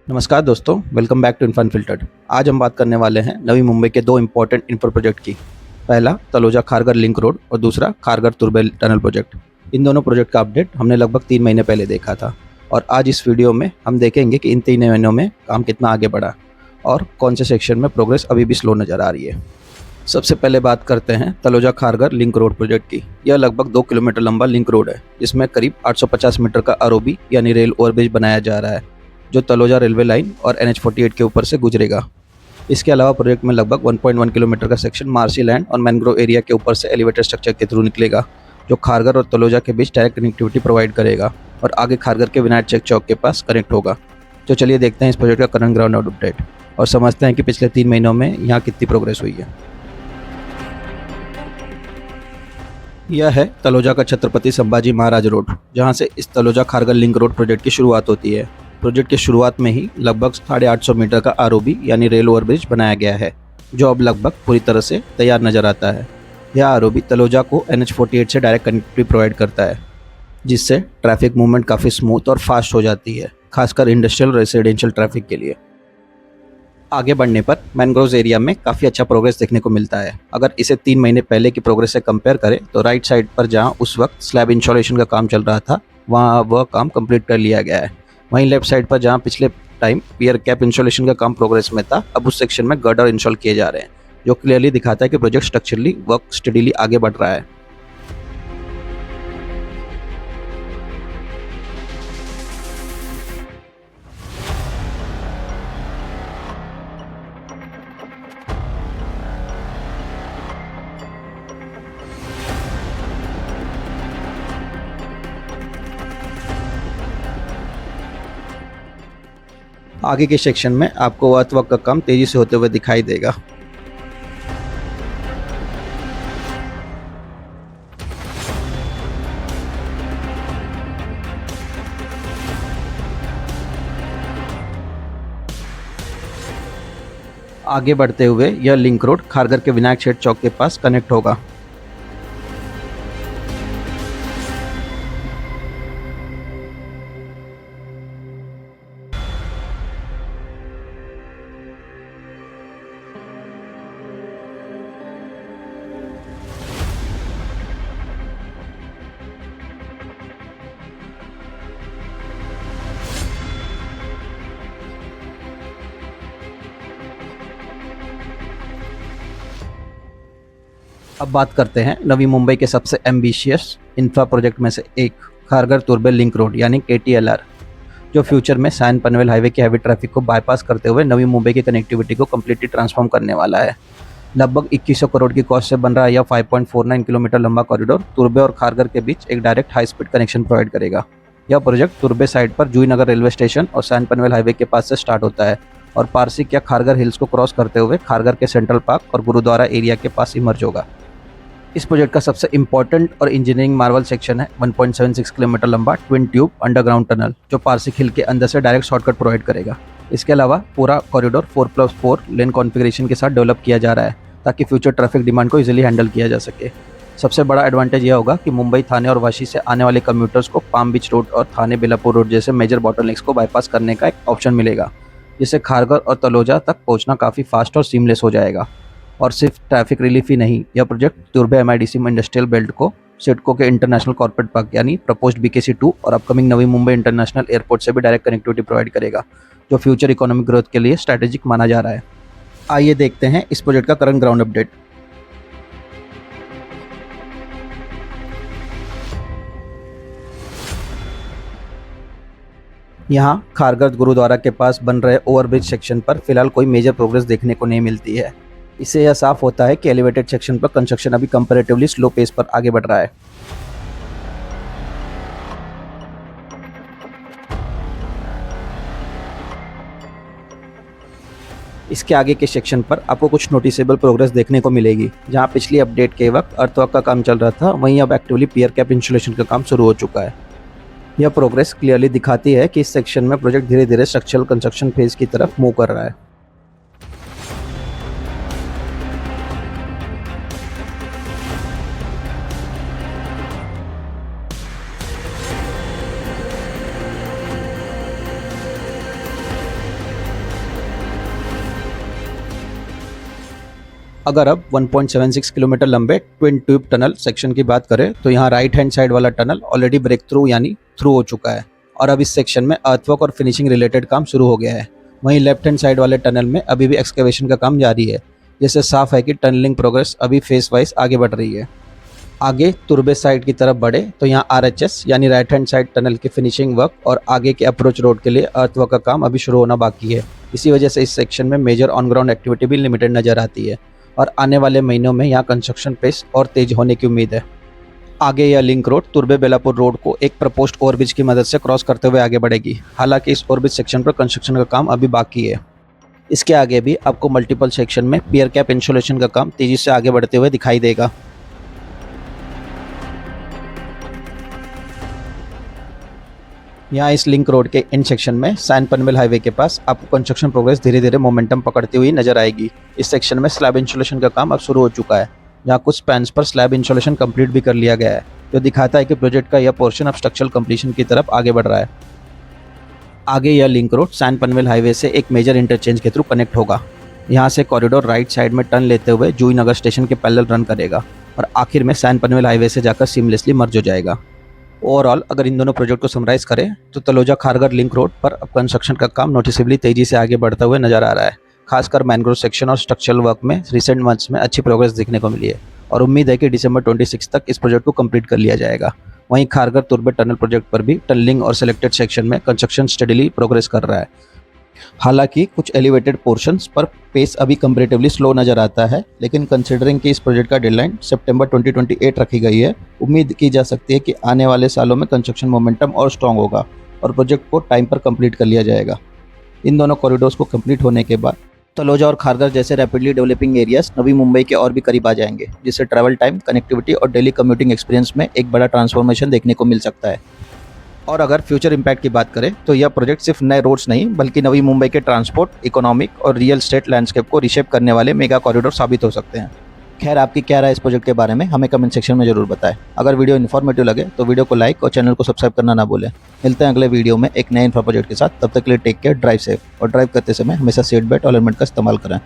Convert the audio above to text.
नमस्कार दोस्तों, welcome back to inform filtered. आज हम बात करने वाले हैं नवी मुंबई के दो इंपॉर्टेंट इंफ्रा प्रोजेक्ट की। पहला तलोजा खारगर लिंक रोड और दूसरा खारगर तुर्बे टनल प्रोजेक्ट। इन दोनों प्रोजेक्ट का अपडेट हमने लगभग 3 महीने पहले देखा था और आज इस वीडियो में हम देखेंगे कि इन 3 महीनों में काम कितना आगे बढ़ा और कौन से सेक्शन में प्रोग्रेस अभी भी स्लो नज़र आ रही है। सबसे पहले बात करते हैं Taloja Kharghar link road project की। यह लगभग 2 किलोमीटर लंबा लिंक रोड है जिसमें करीब 850 मीटर का आरओबी यानी रेल ओवरब्रिज बनाया जा रहा है जो तलोजा रेलवे लाइन और NH48 के ऊपर से गुजरेगा। इसके अलावा प्रोजेक्ट में लगभग 1.1 किलोमीटर का सेक्शन मार्शी लैंड और मैंग्रोव एरिया के ऊपर से एलिवेटेड स्ट्रक्चर के थ्रू निकलेगा जो खारगर और तलोजा के बीच डायरेक्ट कनेक्टिविटी प्रोवाइड करेगा और आगे खारगर के विनायक चेक चौक के पास कनेक्ट होगा। तो चलिए देखते हैं इस प्रोजेक्ट का करंट ग्राउंड अपडेट और समझते हैं कि पिछले 3 महीनों में यहाँ कितनी प्रोग्रेस हुई है। यह है तलोजा का छत्रपति संभाजी महाराज रोड, जहाँ से इस Taloja Kharghar link road project की शुरुआत होती है। प्रोजेक्ट की शुरुआत में ही लगभग 850 मीटर का आरओबी यानी रेल ओवरब्रिज बनाया गया है जो अब लगभग पूरी तरह से तैयार नजर आता है। यह आरओबी तलोजा को NH48 से डायरेक्ट कनेक्टिविटी प्रोवाइड करता है जिससे ट्रैफिक मूवमेंट काफ़ी स्मूथ और फास्ट हो जाती है, खासकर इंडस्ट्रियल रेसिडेंशियल ट्रैफिक के लिए। आगे बढ़ने पर मैनग्रोव एरिया में काफ़ी अच्छा प्रोग्रेस देखने को मिलता है। अगर इसे 3 महीने पहले की प्रोग्रेस से कंपेयर करें तो राइट साइड पर जहां उस वक्त स्लैब इंस्टॉलेशन का काम चल रहा था वहां वह काम कंप्लीट कर लिया गया है। वहीं लेफ्ट साइड पर जहां पिछले टाइम पियर कैप इंस्टॉलेशन का काम प्रोग्रेस में था, अब उस सेक्शन में गर्डर इंस्टॉल किए जा रहे हैं जो क्लियरली दिखाता है कि प्रोजेक्ट स्ट्रक्चरली वर्क स्टडीली आगे बढ़ रहा है। आगे के सेक्शन में आपको अर्थवर्क का काम तेजी से होते हुए दिखाई देगा। आगे बढ़ते हुए यह लिंक रोड खारगर के विनायक शेठ चौक के पास कनेक्ट होगा। अब बात करते हैं नवी मुंबई के सबसे एम्बिशियस इंफ्रा प्रोजेक्ट में से एक खारगर तुर्बे लिंक रोड यानी KTLR, जो फ्यूचर में सैन पनवेल हाईवे के हैवी ट्रैफिक को बाईपास करते हुए नवी मुंबई की कनेक्टिविटी को कम्प्लीटली ट्रांसफॉर्म करने वाला है। लगभग 2100 करोड़ की कॉस्ट से बन रहा यह 5.49 किलोमीटर लंबा कॉरिडोर तुर्बे और खारगर के बीच एक direct high speed connection provide करेगा। यह प्रोजेक्ट तुर्बे साइड पर जूही नगर रेलवे स्टेशन और सैन पनवेल हाईवे के पास से स्टार्ट होता है और पारसिक या खारगर हिल्स को क्रॉस करते हुए खारगर के सेंट्रल पार्क और गुरुद्वारा एरिया के पास इमर्ज होगा। इस प्रोजेक्ट का सबसे इंपॉर्टेंट और इंजीनियरिंग मार्वल सेक्शन है 1.76 किलोमीटर लंबा ट्विन ट्यूब अंडरग्राउंड टनल जो पारसिक हिल के अंदर से डायरेक्ट शॉर्टकट प्रोवाइड करेगा। इसके अलावा पूरा कॉरिडोर 4+4 लेन कॉन्फ़िगरेशन के साथ डेवलप किया जा रहा है ताकि फ्यूचर ट्रैफिक डिमांड को इजीली हैंडल किया जा सके। सबसे बड़ा एडवांटेज यह होगा कि मुंबई, थाने और वाशी से आने वाले कम्यूटर्स को पाम बीच रोड और थाने बेलापुर रोड जैसे मेजर बॉटलनेक्स को बाईपास करने का एक ऑप्शन मिलेगा, जिससे खारगर और तलोजा तक पहुंचना काफ़ी फास्ट और सीमलेस हो जाएगा। और सिर्फ ट्रैफिक रिलीफ ही नहीं, यह प्रोजेक्ट तुर्बे MIDC इंडस्ट्रियल बेल्ट को सिडको के इंटरनेशनल कॉर्पोरेट पार्क यानी प्रपोज्ड BKC2 और upcoming Navi Mumbai international airport से भी डायरेक्ट कनेक्टिविटी प्रोवाइड करेगा, जो फ्यूचर इकोनॉमिक ग्रोथ के लिए स्ट्रैटेजिक माना जा रहा है। आइए देखते हैं इस प्रोजेक्ट का करंट ग्राउंड अपडेट। यहाँ खारगर गुरुद्वारा के पास बन रहे ओवरब्रिज सेक्शन पर फिलहाल कोई मेजर प्रोग्रेस देखने को नहीं मिलती है। इससे यह साफ होता है कि एलिवेटेड सेक्शन पर कंस्ट्रक्शन अभी कंपैरेटिवली स्लो पेस पर आगे बढ़ रहा है। इसके आगे के सेक्शन पर आपको कुछ नोटिसेबल प्रोग्रेस देखने को मिलेगी। जहां पिछली अपडेट के वक्त अर्थवर्क का काम चल रहा था, वहीं अब एक्टिवली पियर कैप इंस्टॉलेशन का काम शुरू हो चुका है। यह प्रोग्रेस क्लियरली दिखाती है कि इस सेक्शन में प्रोजेक्ट धीरे धीरे स्ट्रक्चरल कंस्ट्रक्शन फेज की तरफ मूव कर रहा है। अगर अब 1.76 किलोमीटर लंबे ट्विन ट्यूब टनल सेक्शन की बात करें तो यहाँ राइट हैंड साइड वाला टनल ऑलरेडी ब्रेक थ्रू यानी थ्रू हो चुका है और अब इस सेक्शन में अर्थवर्क और फिनिशिंग रिलेटेड काम शुरू हो गया है। वहीं लेफ्ट हैंड साइड वाले टनल में अभी भी एक्सकेवेशन का काम जारी है, जिससे साफ है कि टनलिंग प्रोग्रेस अभी फेस वाइज आगे बढ़ रही है। आगे तुर्बे साइड की तरफ बढ़े तो यहाँ RHS यानी राइट हैंड साइड टनल की फिनिशिंग वर्क और आगे के अप्रोच रोड के लिए अर्थवर्क का काम अभी शुरू होना बाकी है। इसी वजह से इस सेक्शन में मेजर ऑन ग्राउंड एक्टिविटी भी लिमिटेड नजर आती है और आने वाले महीनों में यहाँ कंस्ट्रक्शन पेस और तेज होने की उम्मीद है। आगे यह लिंक रोड तुर्बे बेलापुर रोड को एक प्रपोज्ड ओवरब्रिज की मदद से क्रॉस करते हुए आगे बढ़ेगी। हालांकि इस ओवरब्रिज सेक्शन पर कंस्ट्रक्शन का काम अभी बाकी है। इसके आगे भी आपको मल्टीपल सेक्शन में पियर कैप इंसुलेशन का काम तेजी से आगे बढ़ते हुए दिखाई देगा। यहाँ इस लिंक रोड के इन सेक्शन में सैन पनवेल हाईवे के पास आपको कंस्ट्रक्शन प्रोग्रेस धीरे धीरे मोमेंटम पकड़ती हुई नजर आएगी। इस सेक्शन में स्लैब इंसुलेशन का काम अब शुरू हो चुका है। यहाँ कुछ स्पैन्स पर स्लैब इंसुलेशन कंप्लीट भी कर लिया गया है, जो दिखाता है कि प्रोजेक्ट का यह पोर्शन अब स्ट्रक्चरल कंप्लीशन की तरफ आगे बढ़ रहा है। आगे यह link road Sion Panvel highway से एक मेजर इंटरचेंज के थ्रू कनेक्ट होगा। यहाँ से कॉरिडोर राइट साइड में टर्न लेते हुए जूही नगर स्टेशन के पैरेलल रन करेगा और आखिर में सैन पनवेल हाईवे से जाकर सीमलेसली मर्ज हो जाएगा। ओवरऑल अगर इन दोनों प्रोजेक्ट को समराइज करें तो तलोजा खारगर लिंक रोड पर अब कंस्ट्रक्शन का काम नोटिसेबली तेजी से आगे बढ़ता हुआ नजर आ रहा है। खासकर मैनग्रोव सेक्शन और स्ट्रक्चरल वर्क में रिसेंट मंथ्स में अच्छी प्रोग्रेस देखने को मिली है और उम्मीद है कि दिसंबर 26 तक इस प्रोजेक्ट को कंप्लीट कर लिया जाएगा। वहीं खारगर तुर्बे टनल प्रोजेक्ट पर भी टनलिंग और सिलेक्टेड सेक्शन में कंस्ट्रक्शन स्टेडीली प्रोग्रेस कर रहा है। हालांकि कुछ एलिवेटेड पोर्शंस पर पेस अभी कंपैरेटिवली स्लो नजर आता है, लेकिन कंसीडरिंग कि इस प्रोजेक्ट का डेडलाइन सितंबर 2028 रखी गई है, उम्मीद की जा सकती है कि आने वाले सालों में कंस्ट्रक्शन मोमेंटम और स्ट्रांग होगा और प्रोजेक्ट को टाइम पर कंप्लीट कर लिया जाएगा। इन दोनों कॉरिडोर्स को कंप्लीट होने के बाद तलोजा और खारगर जैसे rapidly developing areas Navi Mumbai के और भी करीब आ जाएंगे, जिससे ट्रैवल टाइम, कनेक्टिविटी और डेली कम्यूटिंग एक्सपीरियंस में एक बड़ा ट्रांसफॉर्मेशन देखने को मिल सकता है। और अगर फ्यूचर इम्पैक्ट की बात करें तो यह प्रोजेक्ट सिर्फ नए रोड्स नहीं बल्कि नवी मुंबई के ट्रांसपोर्ट, इकोनॉमिक और रियल एस्टेट लैंडस्केप को रिशेप करने वाले मेगा कॉरिडोर साबित हो सकते हैं। खैर, आपकी क्या राय इस प्रोजेक्ट के बारे में हमें कमेंट सेक्शन में जरूर बताएं। अगर वीडियो इन्फॉर्मेटिव लगे तो वीडियो को लाइक और चैनल को सब्सक्राइब करना ना भूलें। मिलते हैं अगले वीडियो में एक नए इंफ्रा प्रोजेक्ट के साथ। तब तक के लिए टेक केयर, ड्राइव सेफ और ड्राइव करते समय हमेशा सीट बेल्ट और हेलमेट का इस्तेमाल करें।